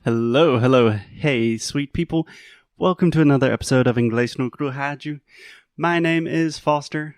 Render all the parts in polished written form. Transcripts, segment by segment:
Hello, hello, hey, sweet people. Welcome to another episode of Inglês no Rádio. My name is Foster,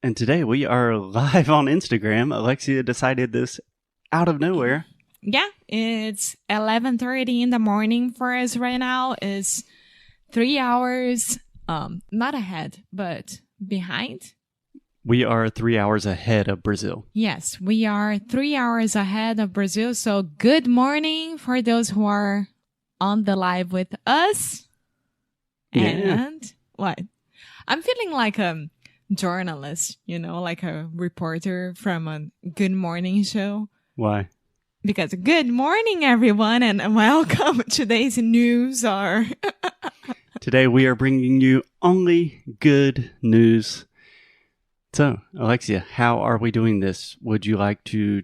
and today we are live on Instagram. Alexia decided this out of nowhere. Yeah, it's 11:30 in the morning for us right now. It's 3 hours, not ahead, but behind. We are 3 hours ahead of Brazil. Yes, we are 3 hours ahead of Brazil. So good morning for those who are on the live with us. Yeah. And what? I'm feeling like a journalist, like a reporter from a Good Morning show. Why? Because good morning, everyone, and welcome. Today's news are... Today we are bringing you only good news. So, Alexia, how are we doing this? Would you like to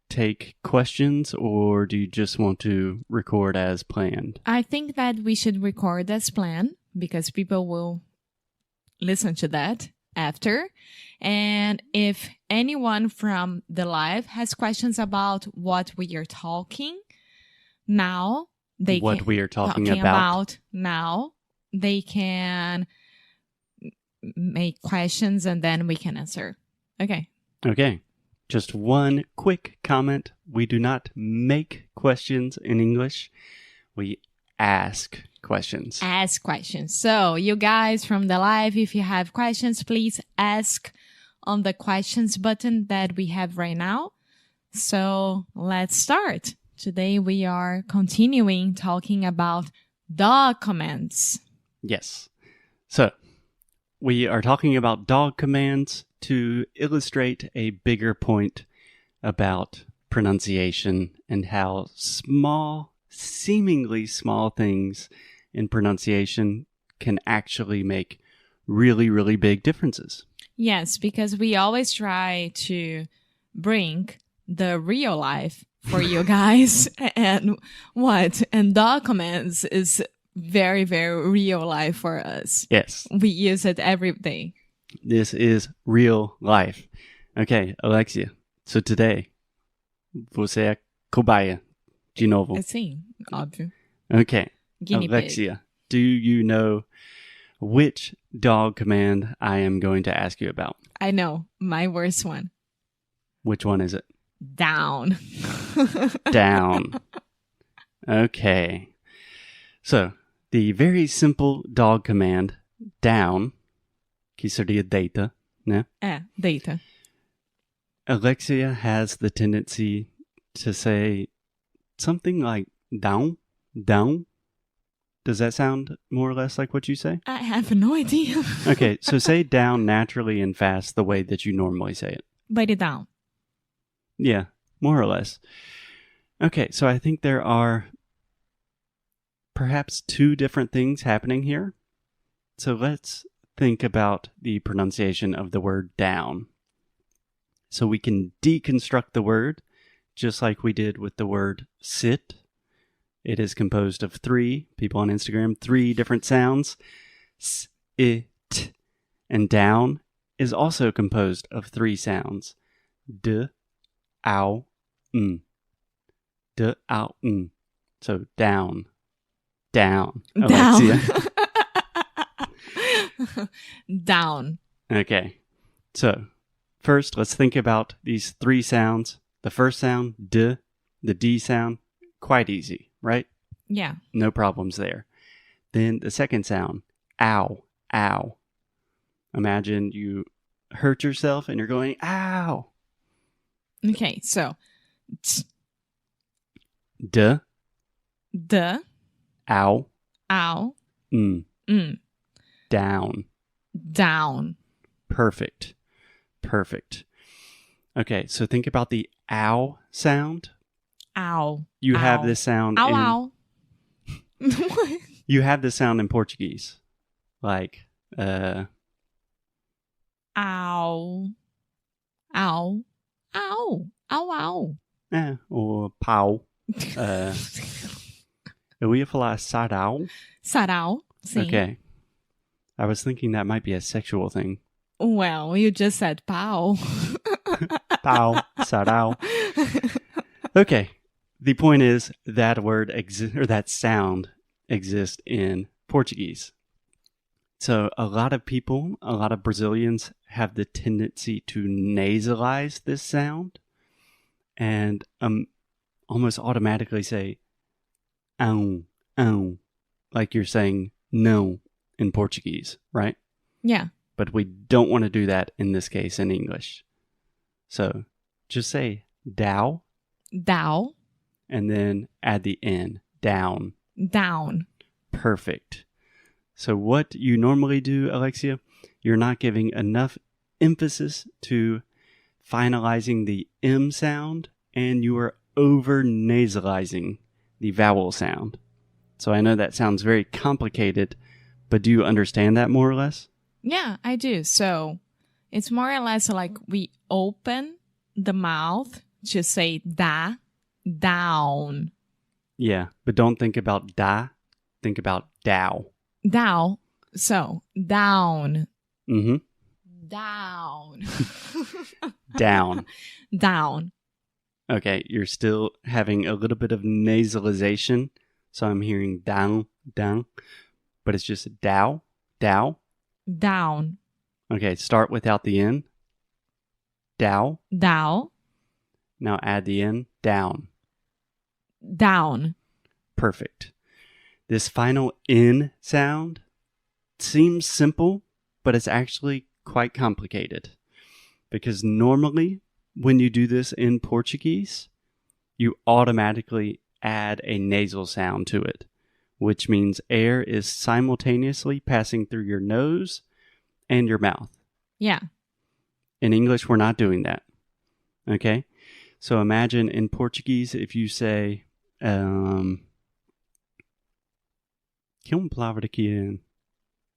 take questions, or do you just want to record as planned? I think that we should record as planned because people will listen to that after. And if anyone from the live has questions about what we are talking now, they can make questions and then we can answer. Okay. Just one quick comment. We do not make questions in English. We ask questions. Ask questions. So you guys from the live, if you have questions, please ask on the questions button that we have right now. So let's start. Today we are continuing talking about dog commands. Yes. So we are talking about dog commands to illustrate a bigger point about pronunciation and how seemingly small things in pronunciation can actually make really, really big differences. Yes, because we always try to bring the real life for you guys. And dog commands is very, very real life for us. Yes. We use it every day. This is real life. Okay, Alexia. So today, você é cobaia de novo. Sim, óbvio. Okay. Guinea Alexia, pig. do you know which dog command I am going to ask you about? I know, my worst one. Which one is it? Down. Down. Okay. So, the very simple dog command, down, que seria deita, né? Deita. Alexia has the tendency to say something like down. Does that sound more or less like what you say? I have no idea. Okay, so say down naturally and fast the way that you normally say it. Bite it down. Yeah, more or less. Okay, so I think there are perhaps two different things happening here. So let's think about the pronunciation of the word down. So we can deconstruct the word just like we did with the word sit. It is composed of three different sounds. S, I, t. And down is also composed of three sounds. D, ow, n. D, ow, n. So down. Alexia. Down. Okay. So first, let's think about these three sounds. The first sound, D, the D sound, quite easy, right? Yeah. No problems there. Then the second sound, ow. Imagine you hurt yourself and you're going, ow. Okay, so D, ow, n. Down. Perfect. Okay, so think about the ow sound. Ow. You have this sound ow. You have this sound in Portuguese. Like, ow. Ow. Ow, ow. Or pau. Eu ia falar sarau. Sarau, sim. Okay. I was thinking that might be a sexual thing. Well, you just said pau. Pau, sarau. Okay. the point is that word or that sound exists in Portuguese. So a lot of people, a lot of Brazilians have the tendency to nasalize this sound and almost automatically say "ão, ão," like you're saying no in Portuguese, right? Yeah. But we don't want to do that in this case in English. So just say dao. Dao. And then add the N. Down. Down. Perfect. So what you normally do, Alexia, you're not giving enough emphasis to finalizing the M sound, and you are over-nasalizing the vowel sound. So I know that sounds very complicated, but do you understand that more or less? Yeah, I do. So it's more or less like we open the mouth to say da, down. Yeah, but don't think about da. Think about dao. Dao. So down. Mm-hmm. Down. Down. Down. Okay, you're still having a little bit of nasalization. So I'm hearing down, down. But it's just dao, dao. Down. Okay, start without the N. Dao. Dao. Now add the N. Down. Down. Perfect. This final N sound seems simple, but it's actually quite complicated. Because normally, when you do this in Portuguese, you automatically add a nasal sound to it, which means air is simultaneously passing through your nose and your mouth. Yeah. In English, we're not doing that. Okay? So imagine in Portuguese, if you say, que uma palavra que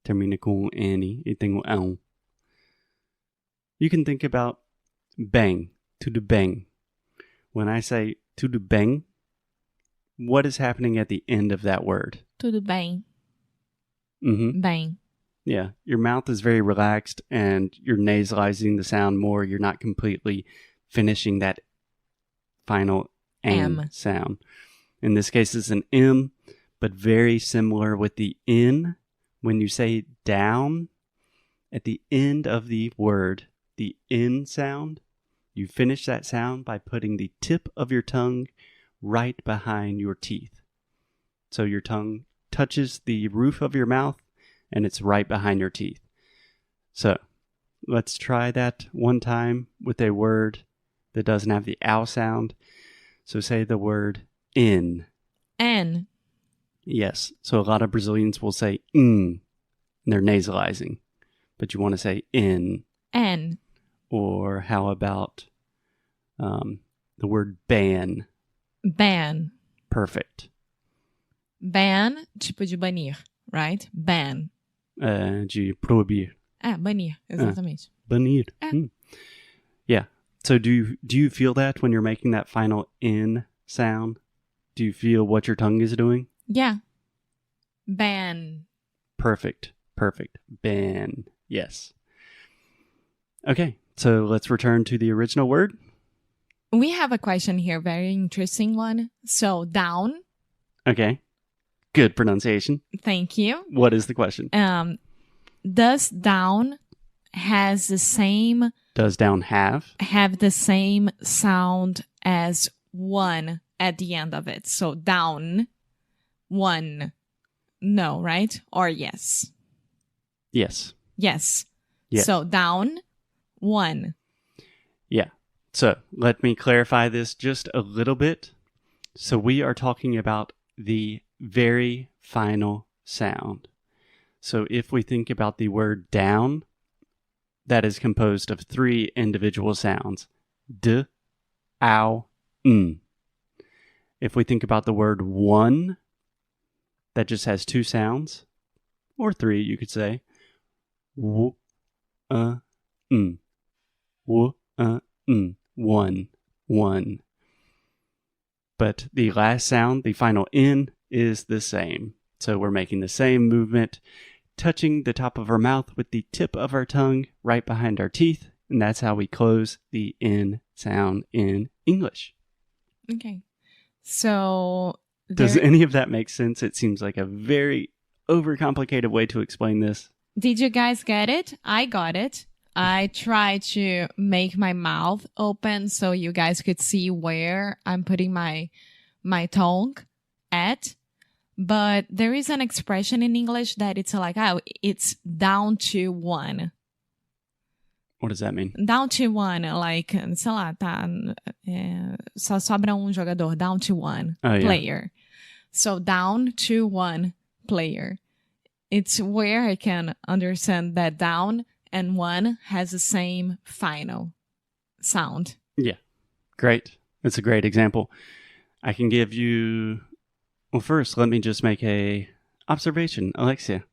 termina com N e tem um ão. You can think about bang, tudo bem. When I say tudo bem, what is happening at the end of that word? Tudo bem. Mm-hmm. Bem. Yeah, your mouth is very relaxed and you're nasalizing the sound more. You're not completely finishing that final M sound. In this case, it's an M, but very similar with the N. When you say down, at the end of the word, the N sound, you finish that sound by putting the tip of your tongue right behind your teeth. So your tongue touches the roof of your mouth and it's right behind your teeth. So let's try that one time with a word that doesn't have the ow sound. So say the word in. N. Yes. So a lot of Brazilians will say and they're nasalizing. But you want to say in. N. Or how about the word ban? Ban. Perfect. Ban, tipo de banir, right? Ban. De proibir. Banir, exatamente. Banir. Yeah. So do you feel that when you're making that final N sound? Do you feel what your tongue is doing? Yeah. Ban. Perfect. Ban. Yes. Okay. So let's return to the original word. We have a question here, very interesting one. So down. Okay. Good pronunciation. Thank you. What is the question? Does down has the same... Does down have the same sound as one at the end of it? So down, one. No, right? Or yes? Yes. Yes. Yes. So down, one. Yeah. So let me clarify this just a little bit. So we are talking about the very final sound. So if we think about the word down, that is composed of 3 individual sounds. D, ow, n. If we think about the word one, that just has 2 sounds, or 3 you could say. W, n. W, n. One. But the last sound, the final N, is the same. So we're making the same movement, touching the top of our mouth with the tip of our tongue right behind our teeth. And that's how we close the N sound in English. Okay. So Does any of that make sense? It seems like a very overcomplicated way to explain this. did you guys get it? I got it. I tried to make my mouth open so you guys could see where I'm putting my tongue at. But there is an expression in English that it's like, it's down to one. What does that mean? Down to one, like, sei lá, tá, só sobra jogador, down to one player. So down to one player. It's where I can understand that down and one has the same final sound. Yeah. Great. That's a great example. I can give you... Well, first, let me just make a observation. Alexia,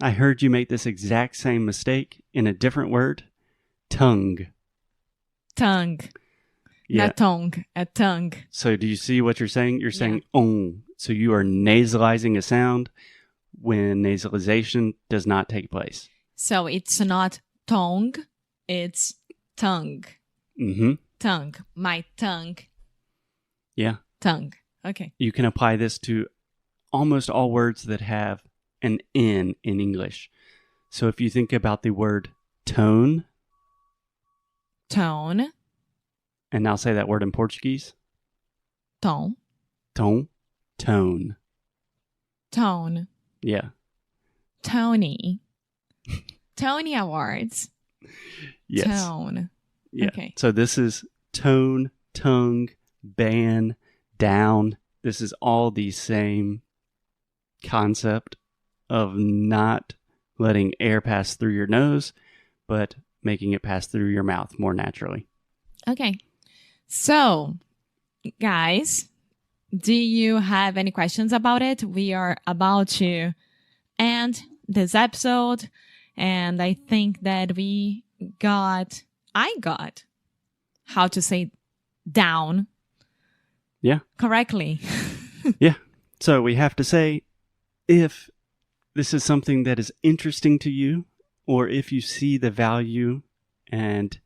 I heard you make this exact same mistake in a different word. Tongue. Tongue. Yeah. Not tongue, a tongue. So do you see what you're saying? You're saying ong. So you are nasalizing a sound when nasalization does not take place. So it's not tongue, it's tongue. Mm-hmm. Tongue. My tongue. Yeah. Tongue. Okay. You can apply this to almost all words that have an N in English. So if you think about the word tone. Tone. And now say that word in Portuguese. Tom. Tone. Tone. Tone. Yeah. Tony. Tony Awards. Yes. Tone. Yeah. Okay. So this is tone, tongue, ban, down. This is all the same concept of not letting air pass through your nose, but making it pass through your mouth more naturally. Okay. So, guys, do you have any questions about it? We are about to end this episode, and I think that I got how to say down. Yeah. Correctly. Yeah. So we have to say, if this is something that is interesting to you, or if you see the value and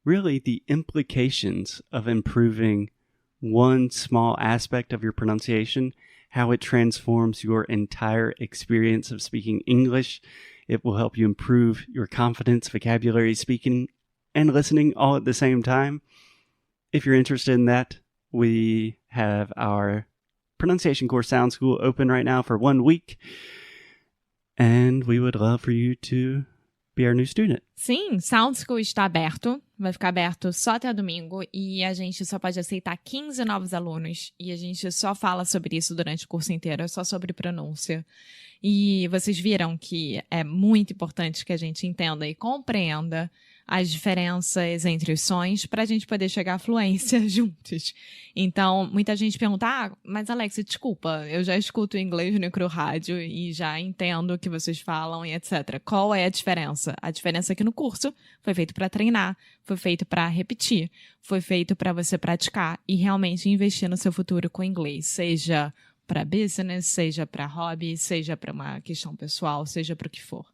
really the implications of improving one small aspect of your pronunciation, how it transforms your entire experience of speaking English, it will help you improve your confidence, vocabulary, speaking, and listening all at the same time. If you're interested in that, we have our pronunciation course Sound School open right now for 1 week. And we would love for you to be our new student. Sim, Sound School está aberto. Vai ficar aberto só até domingo. E a gente só pode aceitar 15 novos alunos. E a gente só fala sobre isso durante o curso inteiro. É só sobre pronúncia. E vocês viram que é muito importante que a gente entenda e compreenda as diferenças entre os sons para a gente poder chegar à fluência juntos. Então, muita gente pergunta, mas Alexia, desculpa, eu já escuto inglês no Rádio e já entendo o que vocês falam e etc. Qual é a diferença? A diferença é que no curso foi feito para treinar, foi feito para repetir, foi feito para você praticar e realmente investir no seu futuro com inglês, seja para business, seja para hobby, seja para uma questão pessoal, seja para o que for.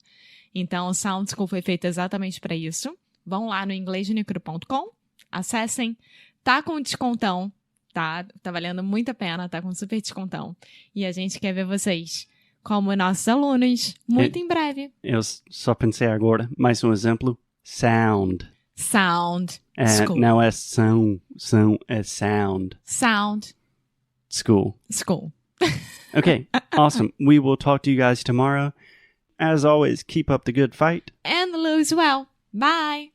Então, o Sound School foi feito exatamente para isso. Vão lá no inglêsnicro.com, acessem, tá com descontão, tá valendo muito a pena, tá com super descontão. E a gente quer ver vocês como nossos alunos muito em breve. Eu só pensei agora, mais um exemplo, sound. Sound School. Não é são é sound. Sound School. Okay, awesome. We will talk to you guys tomorrow. As always, keep up the good fight. And lose well. Bye.